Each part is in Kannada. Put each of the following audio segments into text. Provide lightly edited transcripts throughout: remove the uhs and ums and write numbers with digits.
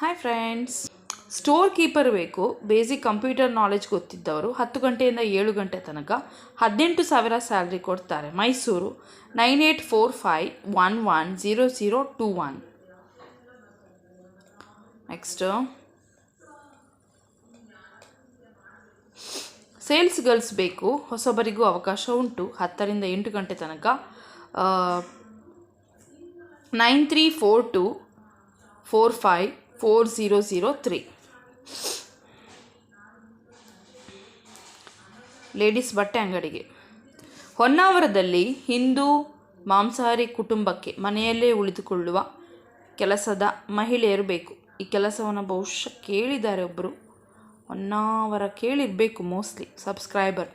Hi friends. ಸ್ಟೋರ್ ಕೀಪರ್ ಬೇಕು. ಬೇಸಿಕ್ ಕಂಪ್ಯೂಟರ್ ನಾಲೆಜ್ ಗೊತ್ತಿದ್ದವರು 10 ಗಂಟೆಯಿಂದ 7 ಗಂಟೆ ತನಕ 18,000 ಸ್ಯಾಲ್ರಿ ಕೊಡ್ತಾರೆ. ಮೈಸೂರು 9845110021. ನೆಕ್ಸ್ಟ್ ಸೇಲ್ಸ್ ಗರ್ಲ್ಸ್ ಬೇಕು. ಹೊಸಬರಿಗೂ ಅವಕಾಶ ಉಂಟು. 10ರಿಂದ 8 ಗಂಟೆ ತನಕ 9342454003. ಲೇಡೀಸ್ ಬಟ್ಟೆ ಅಂಗಡಿಗೆ. ಹೊನ್ನಾವರದಲ್ಲಿ ಹಿಂದೂ ಮಾಂಸಾಹಾರಿ ಕುಟುಂಬಕ್ಕೆ ಮನೆಯಲ್ಲೇ ಉಳಿದುಕೊಳ್ಳುವ ಕೆಲಸದ ಮಹಿಳೆಯರು ಬೇಕು. ಈ ಕೆಲಸವನ್ನು ಬಹುಶಃ ಕೇಳಿದ್ದಾರೆ ಒಬ್ಬರು. ಹೊನ್ನಾವರ ಕೇಳಿರಬೇಕು ಮೋಸ್ಟ್ಲಿ. ಸಬ್ಸ್ಕ್ರೈಬರ್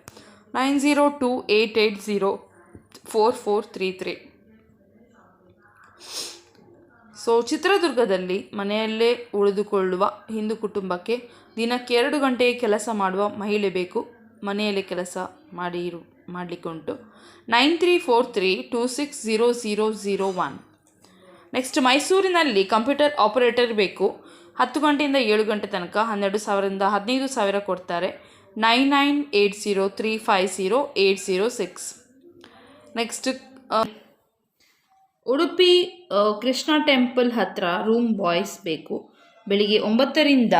9028804433. ಸೊ ಚಿತ್ರದುರ್ಗದಲ್ಲಿ ಮನೆಯಲ್ಲೇ ಉಳಿದುಕೊಳ್ಳುವ ಹಿಂದೂ ಕುಟುಂಬಕ್ಕೆ ದಿನಕ್ಕೆ 2 ಗಂಟೆ ಕೆಲಸ ಮಾಡುವ ಮಹಿಳೆ ಬೇಕು. ಮನೆಯಲ್ಲೇ ಕೆಲಸ ಮಾಡಲಿಕ್ಕೆ ಉಂಟು. 9343260001. ನೆಕ್ಸ್ಟ್ ಮೈಸೂರಿನಲ್ಲಿ ಕಂಪ್ಯೂಟರ್ ಆಪರೇಟರ್ ಬೇಕು. 10 ಗಂಟೆಯಿಂದ 7 ಗಂಟೆ ತನಕ 12,000ರಿಂದ 15,000 ಕೊಡ್ತಾರೆ. 9980350806. ನೆಕ್ಸ್ಟ್ ಉಡುಪಿ ಕೃಷ್ಣ ಟೆಂಪಲ್ ಹತ್ರ ರೂಮ್ ಬಾಯ್ಸ್ ಬೇಕು. ಬೆಳಿಗ್ಗೆ 9ರಿಂದ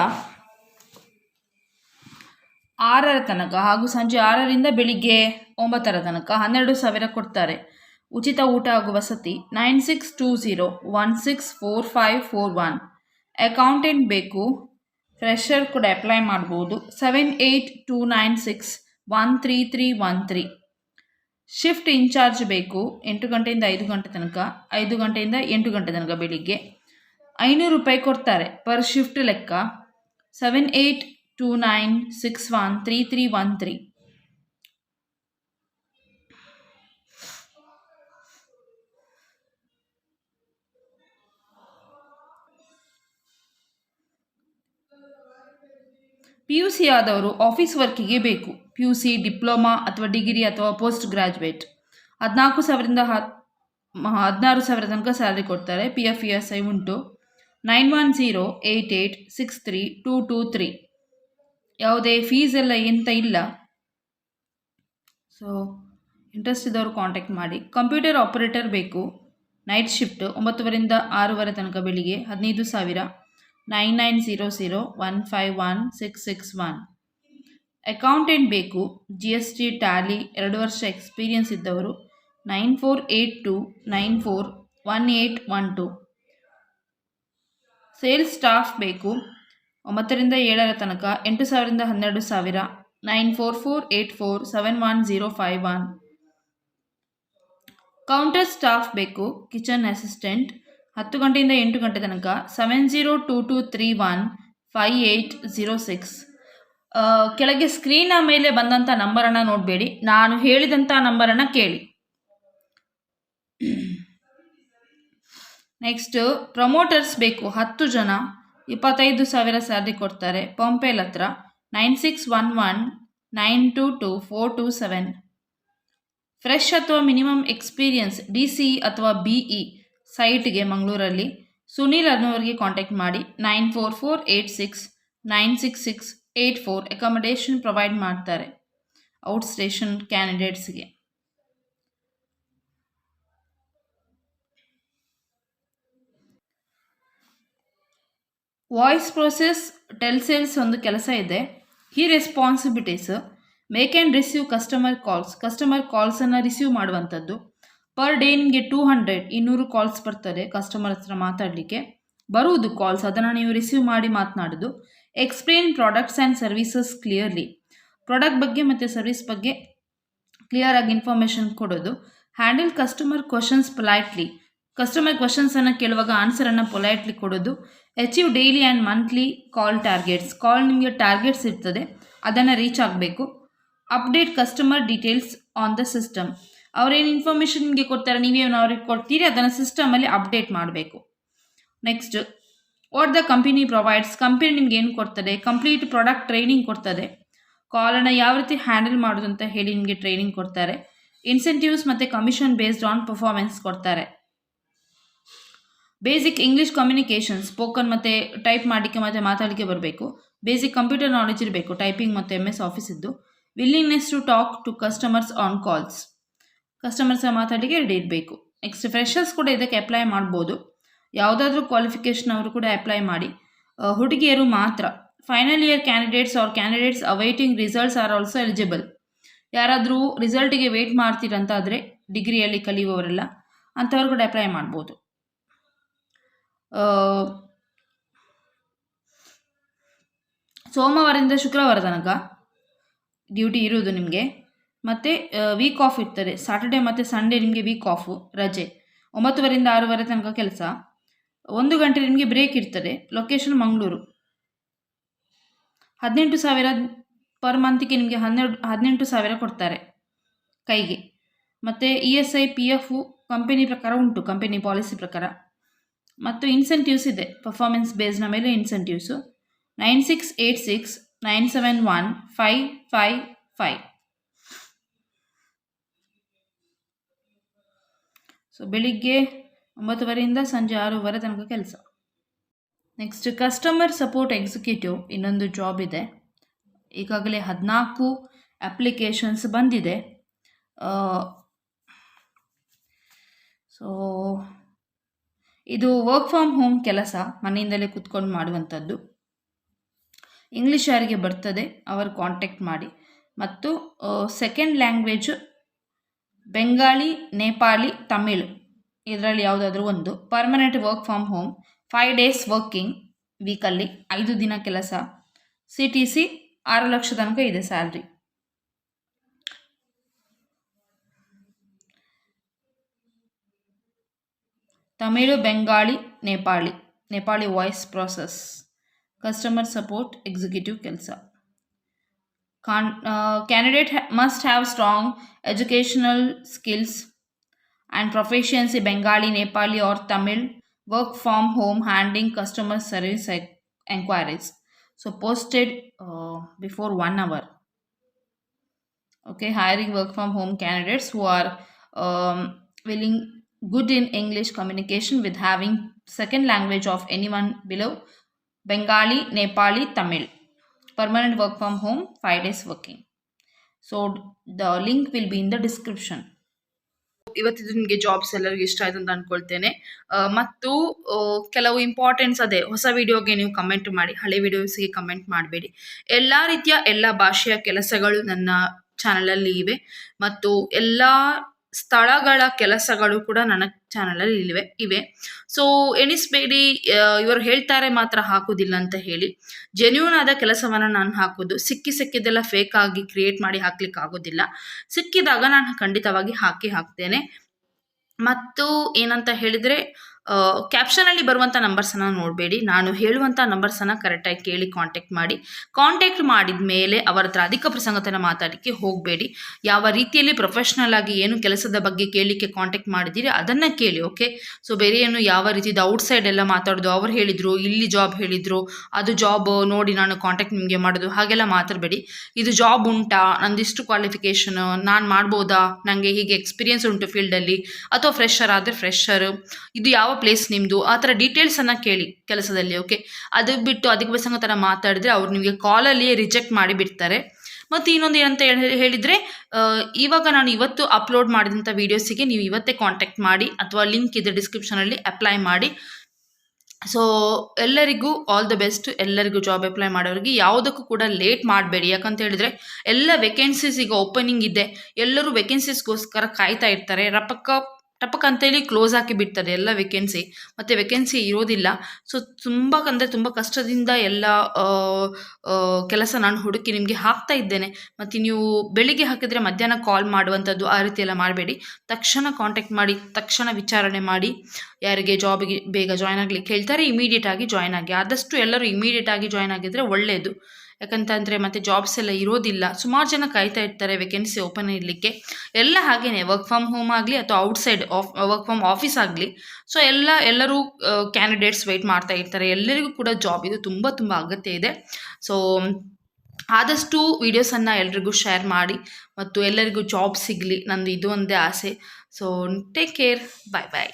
6 ತನಕ ಹಾಗೂ ಸಂಜೆ 6ರಿಂದ ಬೆಳಿಗ್ಗೆ 9 ತನಕ 12,000 ಕೊಡ್ತಾರೆ. ಉಚಿತ ಊಟ ಹಾಗೂ ವಸತಿ. 9620164541. ಅಕೌಂಟೆಂಟ್ ಬೇಕು. ಫ್ರೆಷರ್ ಕೂಡ ಅಪ್ಲೈ ಮಾಡ್ಬೋದು. 7829613313. ಶಿಫ್ಟ್ ಇನ್ಚಾರ್ಜ್ ಬೇಕು. 8 ಗಂಟೆಯಿಂದ 5 ಗಂಟೆ ತನಕ 5 ಗಂಟೆಯಿಂದ 8 ಗಂಟೆ ತನಕ ಬೆಳಿಗ್ಗೆ 500 ರೂಪಾಯಿ ಕೊಡ್ತಾರೆ ಪರ್ ಶಿಫ್ಟ್ ಲೆಕ್ಕ. 7829613313. PUC ಆದವರು ಆಫೀಸ್ ವರ್ಕಿಗೆ ಬೇಕು. PUC ಡಿಪ್ಲೊಮಾ ಅಥವಾ ಡಿಗ್ರಿ ಅಥವಾ ಪೋಸ್ಟ್ ಗ್ರಾಜ್ಯುಯೇಟ್. 14,000ರಿಂದ 16,000 ತನಕ ಸ್ಯಾಲ್ರಿ ಕೊಡ್ತಾರೆ. PF ESI ಉಂಟು. 9108863223. ಯಾವುದೇ ಫೀಸ್ ಎಲ್ಲ ಎಂತ ಇಲ್ಲ. ಸೊ ಇಂಟ್ರೆಸ್ಟ್ ಇದ್ದವರು ಕಾಂಟ್ಯಾಕ್ಟ್ ಮಾಡಿ. ಕಂಪ್ಯೂಟರ್ ಆಪರೇಟರ್ ಬೇಕು. ನೈಟ್ ಶಿಫ್ಟ್ 9ರಿಂದ 6 ತನಕ ಬೆಳಿಗ್ಗೆ 15,000. 9900151661. ಅಕೌಂಟೆಂಟ್ ಬೇಕು. GST ಟ್ಯಾಲಿ 2 ವರ್ಷ ಎಕ್ಸ್ಪೀರಿಯನ್ಸ್ ಇದ್ದವರು. 9482941812. ಸೇಲ್ಸ್ ಸ್ಟಾಫ್ ಬೇಕು. 9ರಿಂದ 7 ತನಕ 8,000ರಿಂದ 12,000. 9448471051. ಕೌಂಟರ್ ಸ್ಟಾಫ್ ಬೇಕು. ಕಿಚನ್ ಅಸಿಸ್ಟೆಂಟ್ 10 ಗಂಟೆಯಿಂದ 8 ಗಂಟೆ ತನಕ 7022315806. ಕೆಳಗೆ ಸ್ಕ್ರೀನ್ನ ಮೇಲೆ ಬಂದಂಥ ನಂಬರನ್ನು ನೋಡಬೇಡಿ, ನಾನು ಹೇಳಿದಂಥ ನಂಬರನ್ನು ಕೇಳಿ. ನೆಕ್ಸ್ಟ್ ಪ್ರಮೋಟರ್ಸ್ ಬೇಕು. 10 ಜನ 25,000 ಸ್ಯಾಲ್ರಿ ಕೊಡ್ತಾರೆ. ಪಂಪೇಲ್ ಹತ್ರ 9611922427. ಫ್ರೆಶ್ ಅಥವಾ ಮಿನಿಮಮ್ ಎಕ್ಸ್ಪೀರಿಯನ್ಸ್ DCE ಅಥವಾ BE ಸೈಟ್ಗೆ ಮಂಗಳೂರಲ್ಲಿ. ಸುನೀಲ್ ಅನ್ನೋರಿಗೆ ಕಾಂಟ್ಯಾಕ್ಟ್ ಮಾಡಿ. 9448696684. ಅಕಾಮಡೇಷನ್ ಪ್ರೊವೈಡ್ ಮಾಡ್ತಾರೆ ಔಟ್ ಸ್ಟೇಷನ್ ಕ್ಯಾಂಡಿಡೇಟ್ಸ್ಗೆ. ವಾಯ್ಸ್ ಪ್ರೋಸೆಸ್ ಟೆಲ್ಸೇಲ್ಸ್ ಒಂದು ಕೆಲಸ ಇದೆ. ಈ responsibilities make and receive customer ಕಾಲ್ಸನ್ನು receive ಮಾಡುವಂಥದ್ದು. ಪರ್ ಡೇ ನಿಮಗೆ 200 ಕಾಲ್ಸ್ ಬರ್ತದೆ ಕಸ್ಟಮರ್ ಹತ್ರ ಮಾತಾಡಲಿಕ್ಕೆ. ಬರುವುದು ಕಾಲ್ಸ್, ಅದನ್ನು ನೀವು ರಿಸೀವ್ ಮಾಡಿ ಮಾತನಾಡೋದು. Explain products and services clearly. Product ಬಗ್ಗೆ ಮತ್ತು ಸರ್ವಿಸ್ ಬಗ್ಗೆ ಕ್ಲಿಯರ್ ಆಗಿ ಇನ್ಫಾರ್ಮೇಷನ್ ಕೊಡೋದು. Handle customer questions politely. Customer ಕ್ವಶನ್ಸನ್ನು ಕೇಳುವಾಗ ಆನ್ಸರನ್ನು ಪೊಲೈಟ್ಲಿ ಕೊಡೋದು. Achieve daily and monthly call targets. ಕಾಲ್ ನಿಮಗೆ ಟಾರ್ಗೆಟ್ಸ್ ಇರ್ತದೆ, ಅದನ್ನು ರೀಚ್ ಆಗಬೇಕು. Update customer details on the system. ಅವರೇನು ಇನ್ಫಾರ್ಮೇಷನ್ ನಿಮಗೆ ಕೊಡ್ತಾರೆ, ನೀವೇನು ಅವ್ರಿಗೆ ಕೊಡ್ತೀರಿ, ಅದನ್ನು ಸಿಸ್ಟಮಲ್ಲಿ ಅಪ್ಡೇಟ್ ಮಾಡಬೇಕು. Next what the company provides. Company ನಿಮ್ಗೆ ಏನು ಕೊಡ್ತದೆ? ಕಂಪ್ಲೀಟ್ ಪ್ರಾಡಕ್ಟ್ ಟ್ರೈನಿಂಗ್ ಕೊಡ್ತದೆ. ಕಾಲನ್ನು ಯಾವ ರೀತಿ ಹ್ಯಾಂಡಲ್ ಮಾಡೋದು ಅಂತ ಹೇಳಿ ನಿಮಗೆ ಟ್ರೈನಿಂಗ್ ಕೊಡ್ತಾರೆ. ಇನ್ಸೆಂಟಿವ್ಸ್ ಮತ್ತು ಕಮಿಷನ್ ಬೇಸ್ಡ್ ಆನ್ ಪರ್ಫಾರ್ಮೆನ್ಸ್ ಕೊಡ್ತಾರೆ. ಬೇಸಿಕ್ ಇಂಗ್ಲೀಷ್ ಕಮ್ಯುನಿಕೇಷನ್, ಸ್ಪೋಕನ್ ಮತ್ತು ಟೈಪ್ ಮಾಡಲಿಕ್ಕೆ ಮತ್ತು ಮಾತಾಡಲಿಕ್ಕೆ ಬರಬೇಕು. ಬೇಸಿಕ್ ಕಂಪ್ಯೂಟರ್ ನಾಲೆಜ್ ಇರಬೇಕು, ಟೈಪಿಂಗ್ ಮತ್ತು MS ಆಫೀಸ್ ಇದ್ದು. Willingness to talk to customers on calls, customers ಮಾತಾಡಲಿಕ್ಕೆ ರೆಡಿ ಇರಬೇಕು. ನೆಕ್ಸ್ಟ್ ಫ್ರೆಷರ್ಸ್ ಕೂಡ ಇದಕ್ಕೆ ಅಪ್ಲೈ ಮಾಡ್ಬೋದು. ಯಾವುದಾದ್ರೂ ಕ್ವಾಲಿಫಿಕೇಷನ್ ಅವರು ಕೂಡ ಅಪ್ಲೈ ಮಾಡಿ. ಹುಡುಗಿಯರು ಮಾತ್ರ. Final year candidates R candidates awaiting results are also eligible. ಯಾರಾದರೂ ರಿಸಲ್ಟಿಗೆ ವೆಯ್ಟ್ ಮಾಡ್ತೀರಂತಾದರೆ ಡಿಗ್ರಿಯಲ್ಲಿ ಕಲಿಯುವವರೆಲ್ಲ ಅಂಥವ್ರು ಕೂಡ ಅಪ್ಲೈ ಮಾಡ್ಬೋದು. ಸೋಮವಾರದಿಂದ ಶುಕ್ರವಾರ ತನಕ ಡ್ಯೂಟಿ ಇರೋದು ನಿಮಗೆ. ಮತ್ತು ವೀಕ್ ಆಫ್ ಇರ್ತದೆ. ಸಾಟರ್ಡೆ ಮತ್ತು ಸಂಡೇ ನಿಮಗೆ ವೀಕ್ ಆಫು, ರಜೆ. 9ವರೆಯಿಂದ 6ವರೆ ತನಕ ಕೆಲಸ. 1 ಗಂಟೆ ನಿಮಗೆ ಬ್ರೇಕ್ ಇರ್ತದೆ. ಲೊಕೇಶನ್ ಮಂಗಳೂರು. 18,000 ಪರ್ ಮಂತಿಗೆ ನಿಮಗೆ 18,000 ಕೊಡ್ತಾರೆ ಕೈಗೆ. ಮತ್ತು ESI PF ಕಂಪನಿ ಪ್ರಕಾರ ಉಂಟು, ಕಂಪನಿ ಪಾಲಿಸಿ ಪ್ರಕಾರ. ಮತ್ತು ಇನ್ಸೆಂಟಿವ್ಸ್ ಇದೆ, ಪರ್ಫಾರ್ಮೆನ್ಸ್ ಬೇಸ್ನ ಮೇಲೆ ಇನ್ಸೆಂಟಿವ್ಸು. 9686971555. ಸೊ ಬೆಳಿಗ್ಗೆ 9ವರೆಯಿಂದ ಸಂಜೆ 6ವರೆ ತನಕ ಕೆಲಸ. ನೆಕ್ಸ್ಟ್ ಕಸ್ಟಮರ್ ಸಪೋರ್ಟ್ ಎಕ್ಸಿಕ್ಯೂಟಿವ್ ಇನ್ನೊಂದು ಜಾಬ್ ಇದೆ. ಈಗಾಗಲೇ 14 ಅಪ್ಲಿಕೇಶನ್ಸ್ ಬಂದಿದೆ. ಸೊ ಇದು ವರ್ಕ್ ಫ್ರಮ್ ಹೋಮ್ ಕೆಲಸ, ಮನೆಯಿಂದಲೇ ಕೂತ್ಕೊಂಡು ಮಾಡುವಂಥದ್ದು. ಇಂಗ್ಲೀಷ್ ಯಾರಿಗೆ ಬರ್ತದೆ ಅವರು ಕಾಂಟ್ಯಾಕ್ಟ್ ಮಾಡಿ. ಮತ್ತು ಸೆಕೆಂಡ್ ಲ್ಯಾಂಗ್ವೇಜ್ ಬೆಂಗಾಳಿ, ನೇಪಾಳಿ, ತಮಿಳು ಇದರಲ್ಲಿ ಯಾವುದಾದ್ರೂ ಒಂದು. Permanent work from home, 5 days working ವೀಕಲ್ಲಿ, 5 ದಿನ ಕೆಲಸ. CTC 6 ಲಕ್ಷ ತನಕ ಇದೆ salary. Tamil, Bengali, Nepali voice process, customer support executive ಕೆಲಸ. Candidate must have strong educational skills and proficiency Bengali, Nepali or Tamil. Work from home, handling customer service enquiries. So posted before 1 hour. Okay, hiring work from home candidates who are willing, good in English communication with having second language of anyone below Bengali, Nepali, Tamil. Permanent work from home, 5 days working. So the link will be in the description. ಇವತ್ತಿದು ನಿಮಗೆ ಜಾಬ್ಸ್ ಎಲ್ಲರಿಗೂ ಇಷ್ಟ ಆಯ್ತು ಅಂತ ಅಂದ್ಕೊಳ್ತೇನೆ. ಮತ್ತು ಕೆಲವು ಇಂಪಾರ್ಟೆನ್ಸ್ ಅದೇ, ಹೊಸ ವಿಡಿಯೋಗೆ ನೀವು ಕಮೆಂಟ್ ಮಾಡಿ, ಹಳೆ ವಿಡಿಯೋಸ್ಗೆ ಕಮೆಂಟ್ ಮಾಡಬೇಡಿ. ಎಲ್ಲ ರೀತಿಯ ಎಲ್ಲ ಭಾಷೆಯ ಕೆಲಸಗಳು ನನ್ನ ಚಾನಲಲ್ಲಿ ಇವೆ. ಮತ್ತು ಎಲ್ಲ ಸ್ಥಳಗಳ ಕೆಲಸಗಳು ಕೂಡ ನನ್ನ ಚಾನಲಲ್ಲಿ ಇವೆ. ಸೊ ಎಣಿಸ್ಬೇಡಿ ಇವರು ಹೇಳ್ತಾರೆ ಮಾತ್ರ ಹಾಕೋದಿಲ್ಲ ಅಂತ ಹೇಳಿ. ಜೆನ್ಯೂನ್ ಆದ ಕೆಲಸವನ್ನು ನಾನು ಹಾಕೋದು. ಸಿಕ್ಕಿದ್ದೆಲ್ಲ ಫೇಕ್ ಆಗಿ ಕ್ರಿಯೇಟ್ ಮಾಡಿ ಹಾಕ್ಲಿಕ್ಕೆ ಆಗೋದಿಲ್ಲ. ಸಿಕ್ಕಿದಾಗ ನಾನು ಖಂಡಿತವಾಗಿ ಹಾಕ್ತೇನೆ. ಮತ್ತು ಏನಂತ ಹೇಳಿದರೆ, ಕ್ಯಾಪ್ಷನಲ್ಲಿ ಬರುವಂಥ ನಂಬರ್ಸನ್ನು ನೋಡಬೇಡಿ. ನಾನು ಹೇಳುವಂಥ ನಂಬರ್ಸನ್ನು ಕರೆಕ್ಟಾಗಿ ಕೇಳಿ ಕಾಂಟ್ಯಾಕ್ಟ್ ಮಾಡಿದ ಮೇಲೆ ಅವರ ಹತ್ರ ಅಧಿಕ ಪ್ರಸಂಗತನ ಮಾತಾಡಲಿಕ್ಕೆ ಹೋಗಬೇಡಿ. ಯಾವ ರೀತಿಯಲ್ಲಿ ಪ್ರೊಫೆಷ್ನಲ್ ಆಗಿ ಏನು ಕೆಲಸದ ಬಗ್ಗೆ ಕೇಳಲಿಕ್ಕೆ ಕಾಂಟ್ಯಾಕ್ಟ್ ಮಾಡಿದ್ದೀರಿ ಅದನ್ನು ಕೇಳಿ. ಓಕೆ, ಸೊ ಬೇರೆ ಏನು ಯಾವ ರೀತಿದು ಔಟ್ಸೈಡ್ ಎಲ್ಲ ಮಾತಾಡೋದು, ಅವ್ರು ಹೇಳಿದರು, ಇಲ್ಲಿ ಜಾಬ್ ಹೇಳಿದರು, ಅದು ಜಾಬ್ ನೋಡಿ ನಾನು ಕಾಂಟ್ಯಾಕ್ಟ್ ನಿಮಗೆ ಮಾಡೋದು, ಹಾಗೆಲ್ಲ ಮಾತಾಡಬೇಡಿ. ಇದು ಜಾಬ್ ಉಂಟಾ, ನಂದಿಷ್ಟು ಕ್ವಾಲಿಫಿಕೇಷನ್, ನಾನು ಮಾಡ್ಬೋದಾ, ನನಗೆ ಹೀಗೆ ಎಕ್ಸ್ಪೀರಿಯನ್ಸ್ ಉಂಟು ಫೀಲ್ಡಲ್ಲಿ, ಅಥವಾ ಫ್ರೆಷರ್ ಆದರೆ ಫ್ರೆಷರ್, ಇದು ಯಾವ ಪ್ಲೇಸ್ ನಿಮ್ಮದು, ಆ ಥರ ಡೀಟೇಲ್ಸನ್ನು ಕೇಳಿ ಕೆಲಸದಲ್ಲಿ. ಓಕೆ, ಅದು ಬಿಟ್ಟು ಅಧಿಕ ಪ್ರಸಂಗ ಥರ ಮಾತಾಡಿದ್ರೆ ಅವ್ರು ನಿಮಗೆ ಕಾಲಲ್ಲಿಯೇ ರಿಜೆಕ್ಟ್ ಮಾಡಿ ಬಿಡ್ತಾರೆ. ಮತ್ತು ಇನ್ನೊಂದು ಏನಂತ ಹೇಳಿದರೆ, ಇವಾಗ ನಾನು ಇವತ್ತು ಅಪ್ಲೋಡ್ ಮಾಡಿದಂಥ ವೀಡಿಯೋಸಿಗೆ ನೀವು ಇವತ್ತೇ ಕಾಂಟ್ಯಾಕ್ಟ್ ಮಾಡಿ, ಅಥವಾ ಲಿಂಕ್ ಇದೆ ಡಿಸ್ಕ್ರಿಪ್ಷನಲ್ಲಿ, ಅಪ್ಲೈ ಮಾಡಿ. ಸೊ ಎಲ್ಲರಿಗೂ ಆಲ್ ದ ಬೆಸ್ಟ್. ಎಲ್ಲರಿಗೂ ಜಾಬ್ ಅಪ್ಲೈ ಮಾಡೋರಿಗೆ ಯಾವುದಕ್ಕೂ ಕೂಡ ಲೇಟ್ ಮಾಡಬೇಡಿ. ಯಾಕಂತ ಹೇಳಿದರೆ ಎಲ್ಲ ವೇಕೆನ್ಸೀಸ್ ಈಗ ಓಪನಿಂಗ್ ಇದೆ. ಎಲ್ಲರೂ ವೇಕೆನ್ಸೀಸ್ಗೋಸ್ಕರ ಕಾಯ್ತಾ ಇರ್ತಾರೆ. ಟಪಕ್ ಅಂತೇಳಿ ಕ್ಲೋಸ್ ಹಾಕಿ ಬಿಡ್ತಾರೆ ಎಲ್ಲ ವೇಕೆನ್ಸಿ, ಮತ್ತು ವೇಕೆನ್ಸಿ ಇರೋದಿಲ್ಲ. ಸೊ ತುಂಬ ಕಷ್ಟದಿಂದ ಎಲ್ಲ ಕೆಲಸ ನಾನು ಹುಡುಕಿ ನಿಮಗೆ ಹಾಕ್ತಾ ಇದ್ದೇನೆ. ಮತ್ತು ನೀವು ಬೆಳಿಗ್ಗೆ ಹಾಕಿದರೆ ಮಧ್ಯಾಹ್ನ ಕಾಲ್ ಮಾಡುವಂಥದ್ದು ಆ ರೀತಿ ಎಲ್ಲ ಮಾಡಬೇಡಿ. ತಕ್ಷಣ ಕಾಂಟ್ಯಾಕ್ಟ್ ಮಾಡಿ, ತಕ್ಷಣ ವಿಚಾರಣೆ ಮಾಡಿ. ಯಾರಿಗೆ ಜಾಬಿಗೆ ಬೇಗ ಜಾಯ್ನ್ ಆಗಲಿಕ್ಕೆ ಹೇಳ್ತಾರೆ ಇಮಿಡಿಯೇಟಾಗಿ ಜಾಯ್ನ್ ಆಗಿ. ಆದಷ್ಟು ಎಲ್ಲರೂ ಇಮಿಡಿಯೇಟಾಗಿ ಜಾಯ್ನ್ ಆಗಿದ್ದರೆ ಒಳ್ಳೆಯದು. ಯಾಕಂತಂದರೆ ಮತ್ತು ಜಾಬ್ಸ್ ಎಲ್ಲ ಇರೋದಿಲ್ಲ. ಸುಮಾರು ಜನ ಕಾಯ್ತಾ ಇರ್ತಾರೆ ವೇಕೆನ್ಸಿ ಓಪನ್ ಇರಲಿಕ್ಕೆ. ಎಲ್ಲ ಹಾಗೇ ವರ್ಕ್ ಫ್ರಮ್ ಹೋಮ್ ಆಗಲಿ ಅಥವಾ ಔಟ್ಸೈಡ್ ವರ್ಕ್ ಫ್ರಮ್ ಆಫೀಸ್ ಆಗಲಿ. ಸೊ ಎಲ್ಲರೂ ಕ್ಯಾಂಡಿಡೇಟ್ಸ್ ವೆಯ್ಟ್ ಮಾಡ್ತಾ ಇರ್ತಾರೆ. ಎಲ್ಲರಿಗೂ ಕೂಡ ಜಾಬ್ ಇದು ತುಂಬ ಅಗತ್ಯ ಇದೆ. ಸೊ ಆದಷ್ಟು ವೀಡಿಯೋಸನ್ನು ಎಲ್ರಿಗೂ ಶೇರ್ ಮಾಡಿ ಮತ್ತು ಎಲ್ಲರಿಗೂ ಜಾಬ್ ಸಿಗಲಿ, ನಂದು ಇದು ಒಂದೇ ಆಸೆ. ಸೊ ಟೇಕ್ ಕೇರ್, ಬಾಯ್.